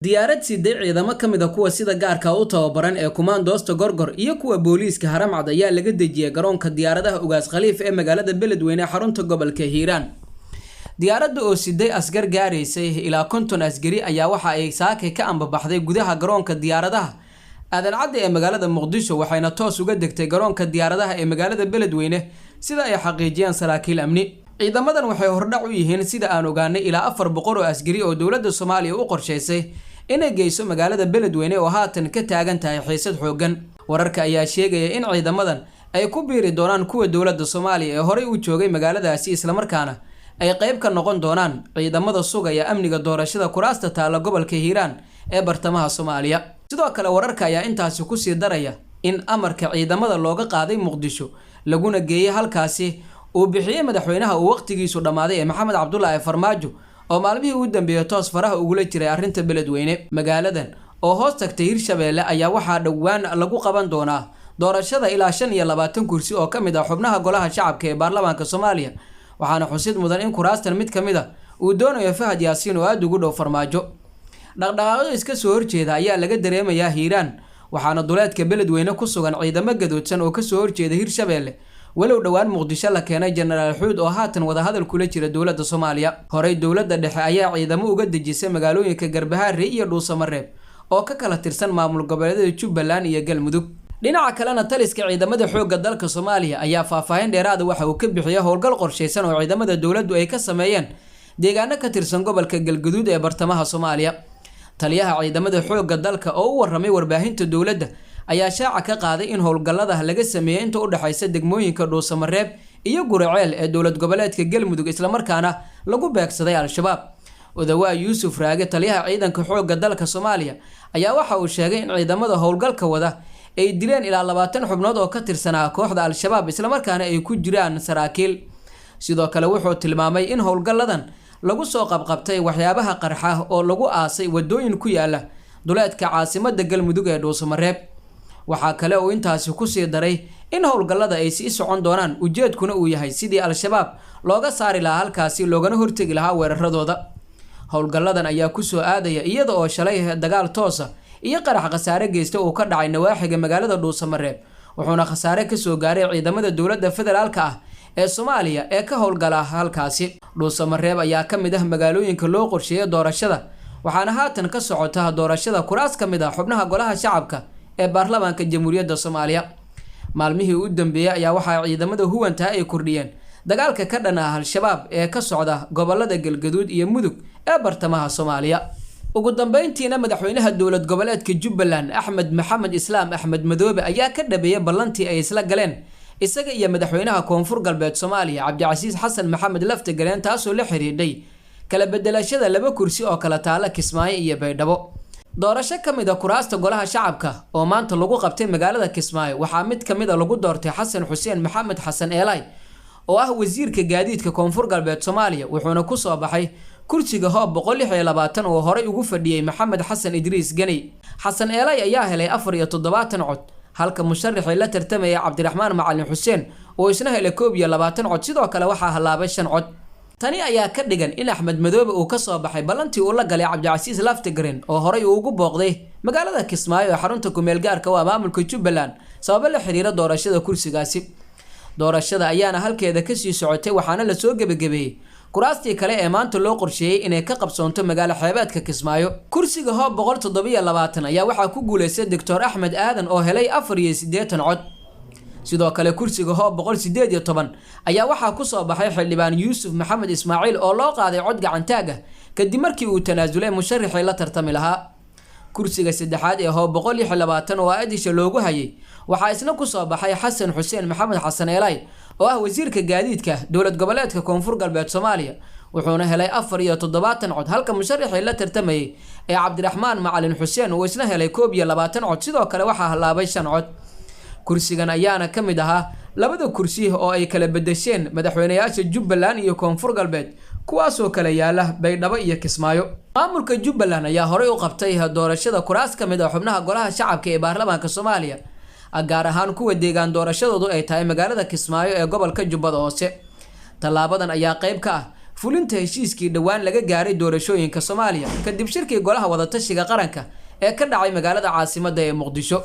diyaarad sidee ciidamo kamid ah kuwa sida gaarka u tababaran ee kumaandoosta Gorgor iyo kuwa booliiska Haramcad ayaa laga dejiyay garoonka diyaaradaha Ugaas Khaliif ee magaalada Beledweyne xarunta gobolka Hiiraan. Diyaaradda oo sidee asgar gaaraysay ilaa 50 asgari ayaa waxa ay saakay ka ambabaxday gudaha garoonka diyaaradaha Aadan Cadde ee magaalada Muqdisho waxayna toos uga degtay garoonka diyaaradaha ee magaalada Beledweyne sida ay xaqiijiyeen saraakiil amni. ciidamadan waxay hordhac u yihiin sida aan ogaanay ilaa 400 oo asgari oo dawladda Soomaaliya u qorshaysay inay geyso magaalada Beledweyne oo haatan ka taagan tahay xiisad xoogan. Wararka ayaa sheegaya in ciidamadan ay ku biiri doonaan kuwa dawladda Soomaaliya ee horey u joogay magaaladaasi isla markaana ay qayb ka noqon doonaan ciidamada sugaya amniga doorashada kuraasta taala gobolka Hiiraan ee bartamaha Soomaaliya. sidoo kale wararka ayaa intaasi ku sii daraya in amarka ciidamada looga qaaday Muqdisho laguna geeyay halkaasi uu bixiyay madaxweynaha uu waqtigiisu dhamaaday Maxamed Cabdullaahi Farmaajo oo maalmihii ugu dambeeyay toos faraha ugu la jiray arrinta Beledweyne. Magaaladan oo hoos tagtay Hirshabeelle ayaa waxaa dhawaan lagu qaban doonaa doorashada ilaa 25 kursi oo kamid ah xubnaha golaha shacabka ee baarlamaanka Soomaaliya, waxaana xusid mudan in kuraastan mid kamid ah uu doonayo Fahad Yaasiin oo aad ugu dhow Farmaajo. dhaqdhaqaaqyo iska soo horjeeda ayaa laga dareemayaa Hiiraan, waxaana duleedka Beledweyne ku sugan ciidamo gadoodsan oo ka soo horjeeda Hirshabeelle walow dhawaan Muqdisho la keenay Generaal Xuud oo haatan wada hadal kula jira dawladda Soomaaliya. Horey dawladda dhexe ayaa ciidamo uga dejisay magaalooyinka Garbaharre iyo Dhuusamareeb oo ka kala tirsan maamul goboleedyada Jubbaland iyo Galmudug. dhinaca kalena taliska ciidamada xoogga dalka Soomaaliya ayaa faahfaahin dheeraad ah waxa uu ka bixiyay howlgal qorsheysan oo ciidamada dawladdu ay ka sameeyeen deegaano ka tirsan gobolka Galgaduud ee bartamaha Soomaaliya. taliyaha ciidamada xoogga dalka oo u waramay warbaahinta dawladda ayaa shaaca ka qaaday in howlgallada laga sameeyay inta u dhaxaysa degmooyinka Dhuusamareeb iyo Guraceel ee dawlad goboleedka Galmudug isla markaana lagu beegsaday Al-Shabaab. Odawaa Yuusuf Raage taliyaha ciidanka xoogga dalka Soomaaliya ayaa waxa uu sheegay in ciidamada howlgalka wada ay dileen ilaa 20 xubnood oo ka tirsanaa kooxda Al-Shabaab isla markaana ay ku jiraan saraakiil. sidoo kale wuxuu tilmaamay in howlgalladan lagu soo qabqabtay waxyaabaha qarxa oo lagu aasay wadooyin ku yaala duleedka caasimadda Galmudug ee Dhuusamareeb. waxa kale oo intaasi ku sii daray in howlgallada ay sii socon doonaan ujeedkuna uu yahay sidii Al-Shabaab looga saari lahaa halkaasi loogana hortagi lahaa weeraradooda. howlgalladan ayaa ku soo aadaya iyada oo shalay dagaal toos ah iyo qarax khasaare geysta oo ka dhacay nawaaxiga magaalada Dhuusamareeb, wuxuuna khasaare ka soo gaaray ciidamada dawladda federaalka ah ee Soomaaliya ee ka howlgala halkaasi. Dhuusamareeb ayaa kamid ah magaalooyinka loo qorsheeyay doorashada, waxaana haatan ka socota doorashada kuraas kamid ah xubnaha golaha shacabka ee baarlamaanka Jamhuuriyadda Soomaaliya. maalmihii u dambeeyay ayaa waxa ciidamada huwanta ay kordhiyeen dagaalka ka dhan ah Al-Shabaab ee ka socda gobolada Galgaduud iyo Mudug ee bartamaha Soomaaliya. ugu dambeyntiina madaxweynaha dawlad goboleedka Jubbaland Axmed Maxamed Islaam Axmed Madoobe ayaa ka dhabeeyay ballantii ay isla galeen isaga iyo madaxweynaha Koonfur Galbeed Soomaaliya Cabdicasiis Xasan Maxamed Laftagareen taasoo la xiriirdhay kala bedelashada 2 kursi oo kala taala Kismaayo iyo Baydhabo. doorasho kamid ah kuraasta golaha shacabka oo maanta lagu qabtay magaalada Kismaayo waxaa mid kamid ah lagu doortay Xasan Xuseen Maxamed Xasan Eelay oo ah wasiirka gaadiidka Koonfur Galbeed Soomaaliya, wuxuuna ku soo baxay kursiga hoob 126 oo horey ugu fadhiyay Maxamed Xasan Idriis Gani. Xasan Eelay ayaa helay 74 cod halka musharaxii la tartamay Cabdiraxmaan Macalin Xuseen oo isna helay 21 cod. sidoo kale waxaa halaabay 5 cod. tani ayaa ka dhigan in Axmed Madoobe uu ka soo baxay balantii uu la galay Cabdicasiis Laftagareen oo horey ugu booqday magaalada Kismaayo ee xarunta ku meel gaarka ah maamulka Jubbaland sabab la xiriira doorashada kursigaasi. doorashada ayaana halkeeda ka sii socotay waxaana la soo gabagabeeyay kuraastii kale ee maanta loo qorsheeyay inay ka qabsoonto magaalo xeebeedka Kismaayo. kursiga hoob 127 ayaa waxaa ku guuleystay Dr. Axmed Aadan oo helay 84 cod. sidoo kale kursiga hoob 118 ayaa waxaa ku soo baxay xildhibaan Yuusuf Maxamed Ismaaciil oo loo qaaday cod gacantaag ah kadib markii uu tanaasulay musharaxii la tartami lahaa. kursiga saddexaad ee hoob 126 oo aadisha loogu hayay waxaa isna ku soo baxay Xasan Xuseen Maxamed Xasan Eelay oo ah wasiirka gaadiidka dawlad goboleedka Koonfur Galbeed Soomaaliya, wuxuuna helay 74 cod halka musharaxii la tartamayay ee Cabdiraxmaan Macalin Xuseen uu isna helay 21 cod. sidoo kale waxaa halaabay 5 cod. kursigan ayaana kamid ahaa 2 kursi oo ay kala bedesheen madaxweynayaasha Jubbaland iyo Koonfur Galbeed kuwaas oo kala yaala Baydhabo iyo Kismaayo. maamulka Jubbaland ayaa horey u qabtay doorashada kuraas kamid ah xubnaha golaha shacabka ee baarlamaanka Soomaaliya, gaar ahaan kuwa deegaan doorashadoodu ay tahay magaalada Kismaayo ee gobolka Jubbada Hoose. talaabadan ayaa qayb ka ah fulinta heshiiskii dhawaan laga gaaray doorashooyinka Soomaaliya kadib shirkii golaha wada tashiga qaranka ee ka dhacay magaalada caasimadda ee Muqdisho.